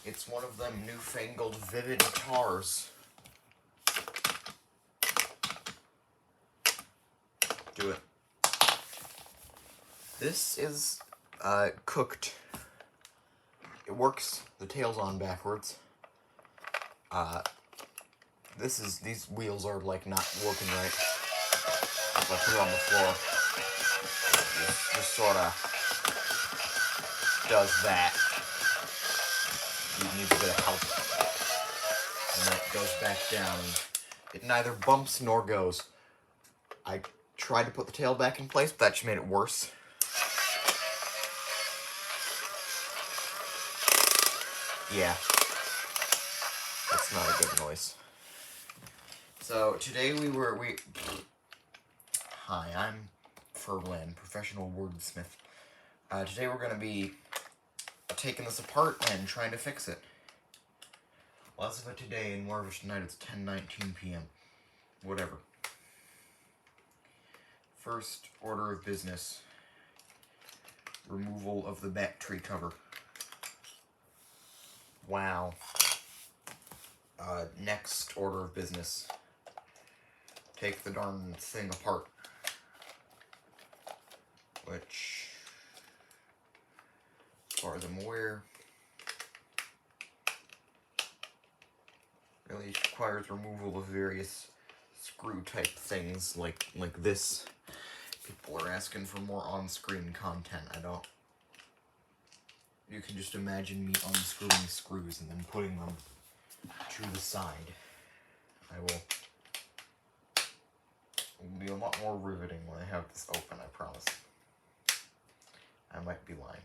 It's one of them newfangled vividitars. Do it. This is cooked. It works. The tail's on backwards. These wheels are like not working right. If I put it on the floor, it just sort of does that. It needs a bit of help. And then it goes back down. It neither bumps nor goes. I tried to put the tail back in place, but that just made it worse. Yeah. That's not a good noise. So today Hi, I'm Furlan, professional wordsmith. Today we're going to be taking this apart and trying to fix it. Less of it today and more of it tonight. It's 10:19 p.m. Whatever. First order of business. Removal of the battery cover. Wow. Next order of business. Take the darn thing apart. Which, as far as I'm aware, really requires removal of various screw type things like this. People are asking for more on-screen content. You can just imagine me unscrewing screws and then putting them to the side. It will be a lot more riveting when I have this open, I promise. I might be lying.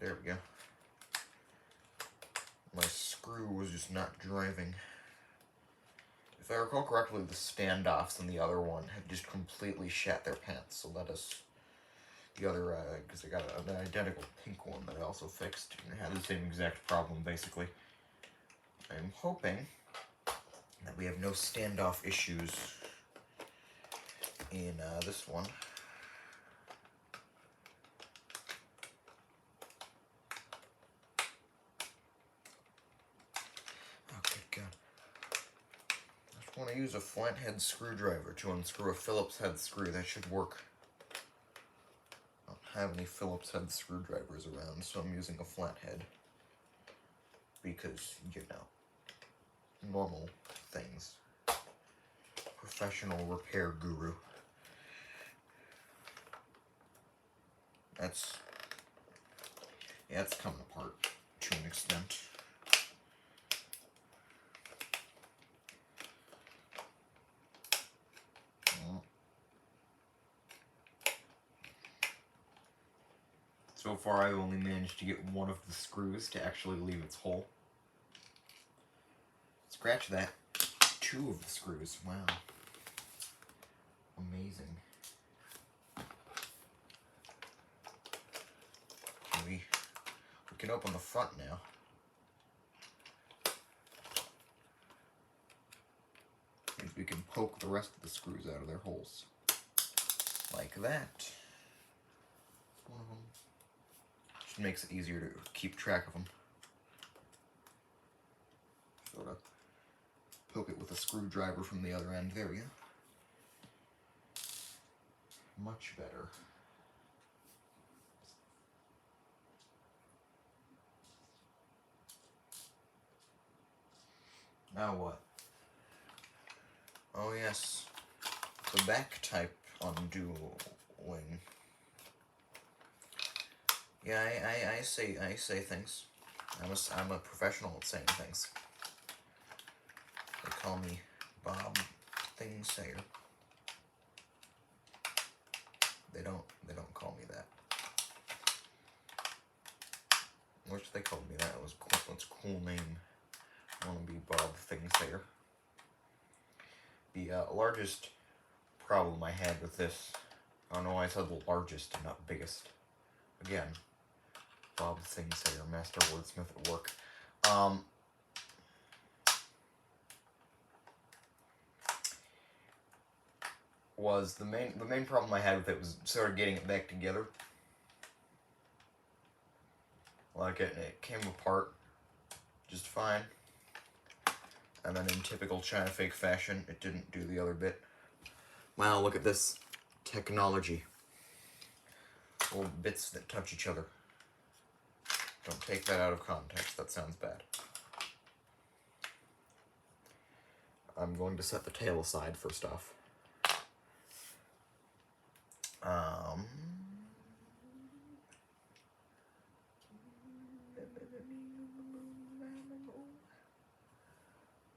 There we go. My screw was just not driving. If I recall correctly, the standoffs in the other one had just completely shat their pants, so let us... The other, because I got an identical pink one that I also fixed, and it had the same exact problem, basically. I'm hoping that we have no standoff issues in this one. Oh, good God. I just want to use a flathead screwdriver to unscrew a Phillips head screw. That should work. I don't have any Phillips head screwdrivers around, so I'm using a flathead. Because, you know, normal things. Professional repair guru. It's coming apart to an extent. So far, I've only managed to get one of the screws to actually leave its hole. Scratch that. 2 of the screws. Wow. Amazing. We can open the front now. Means we can poke the rest of the screws out of their holes. Like that. One of them. Just makes it easier to keep track of them. Sort of poke it with a screwdriver from the other end. There we go. Much better. Now what? Oh yes, the back type undoing. Yeah, I say things. I'm a professional at saying things. They call me Bob Thingsayer. They don't call me that. I wish they called me that. It was cool. It's a cool name. I want to be Bob Thingsayer. The largest problem I had with this, I don't know why I said the largest and not biggest. Again, Bob Thingsayer, master wordsmith at work. was the main problem I had with it was sort of getting it back together. Like it came apart just fine, and then in typical China fake fashion, it didn't do the other bit. Wow, look at this technology. Little bits that touch each other. Don't take that out of context, that sounds bad. I'm going to set the tail aside first off.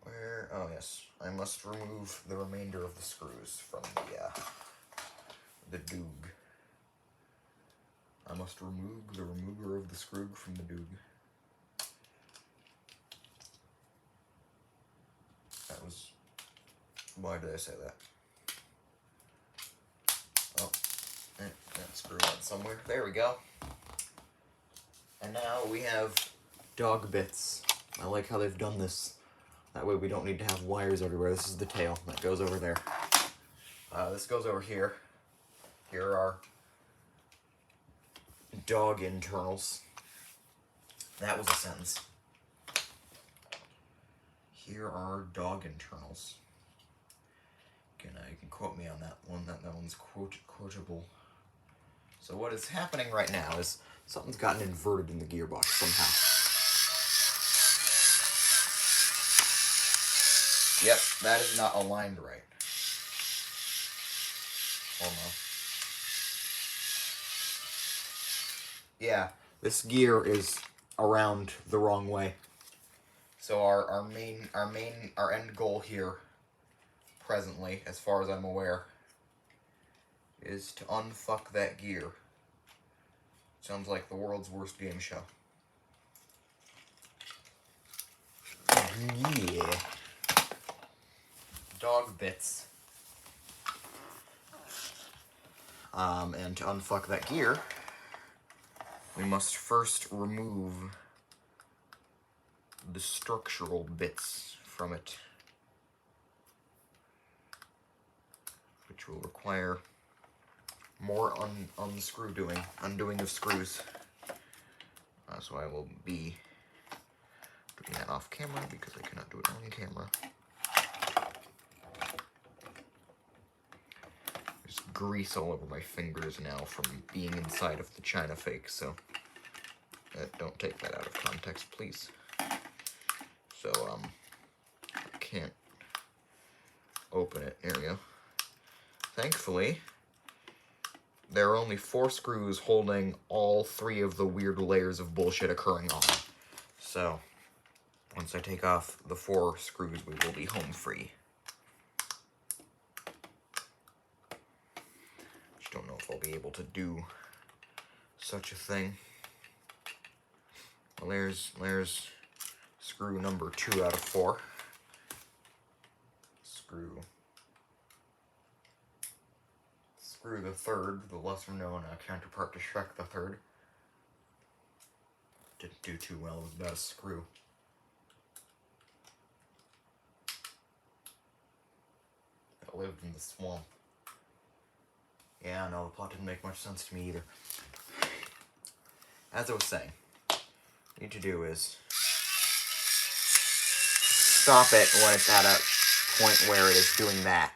Where? Oh yes, I must remove the remainder of the screws from the doog. I must remove the remover of the screw from the doog. That was... Why did I say that? Oh, that screw went somewhere. There we go. And now we have dog bits. I like how they've done this. That way we don't need to have wires everywhere. This is the tail. That goes over there. This goes over here. Here are dog internals. That was a sentence. Here are dog internals. You can quote me on that one. That one's quotable. So what is happening right now is something's gotten inverted in the gearbox somehow. Yep, that is not aligned right. Hold on. Yeah, this gear is around the wrong way. So our end goal here, presently, as far as I'm aware, is to unfuck that gear. Sounds like the world's worst game show. Yeah. Dog bits. And to unfuck that gear, we must first remove the structural bits from it, which will require more undoing of screws. So I will be doing that off camera because I cannot do it on camera. There's grease all over my fingers now from being inside of the China fake, so don't take that out of context, please. So, I can't open it. There we go. Thankfully, there are only 4 screws holding all 3 of the weird layers of bullshit occurring on. So, once I take off the 4 screws, we will be home free. Just don't know if I'll be able to do such a thing. Well, there's screw number 2 out of 4. Screw the third, the lesser-known counterpart to Shrek the Third. Didn't do too well, it was about a screw. That lived in the swamp. Yeah, no, the plot didn't make much sense to me either. As I was saying, what you need to do is stop it when it's at a point where it is doing that.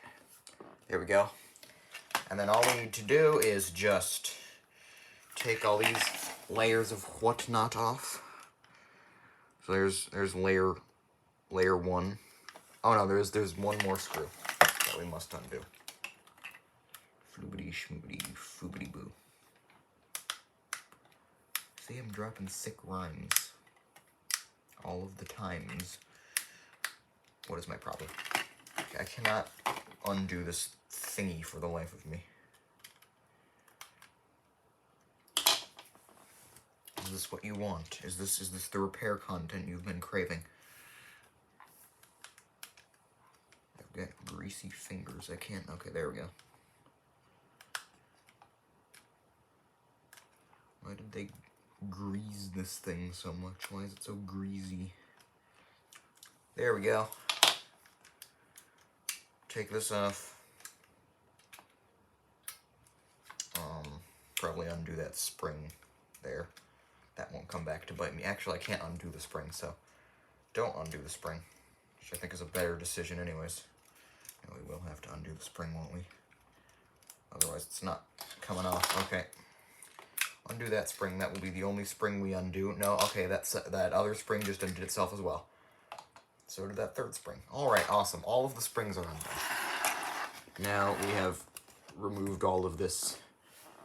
There we go. And then all we need to do is just take all these layers of whatnot off. So there's layer 1. Oh no, there's one more screw that we must undo. Floobity schmoobity foobity boo. See, I'm dropping sick rhymes all of the times. What is my problem? I cannot undo this thingy for the life of me. Is this what you want? Is this the repair content you've been craving? I've got greasy fingers. I can't. Okay, there we go. Why did they grease this thing so much? Why is it so greasy? There we go. Take this off. probably undo that spring there. That won't come back to bite me. Actually, I can't undo the spring, so don't undo the spring, which I think is a better decision anyways. And we will have to undo the spring, won't we? Otherwise, it's not coming off. Okay. Undo that spring. That will be the only spring we undo. No, okay, that other spring just undid itself as well. So did that third spring. Alright, awesome. All of the springs are undone. Now we have removed all of this,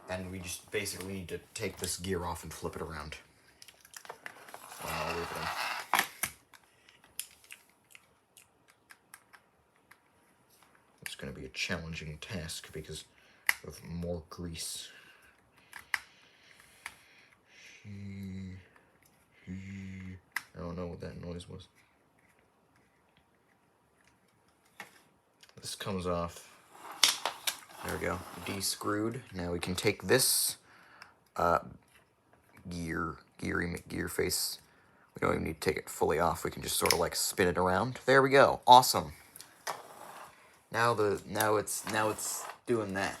and we just basically need to take this gear off and flip it around. I'll leave it in. It's going to be a challenging task because of more grease. I don't know what that noise was. This comes off. There we go. De-screwed. Now we can take this gear face. We don't even need to take it fully off. We can just sort of like spin it around. There we go. Awesome. Now it's doing that.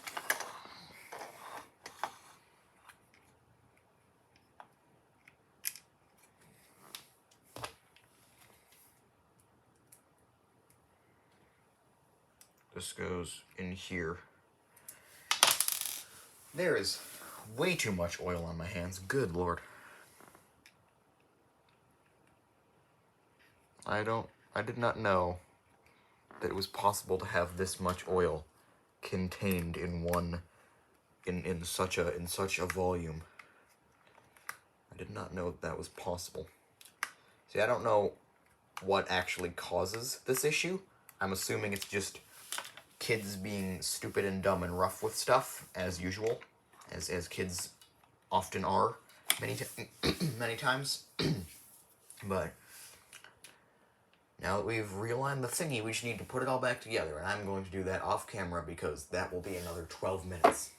This goes in here. There is way too much oil on my hands. Good Lord. I did not know that it was possible to have this much oil contained in in such a volume. I did not know that was possible. See, I don't know what actually causes this issue. I'm assuming it's just kids being stupid and dumb and rough with stuff, as usual, as kids often are many times. But now that we've realigned the thingy, we just need to put it all back together, and I'm going to do that off camera because that will be another 12 minutes.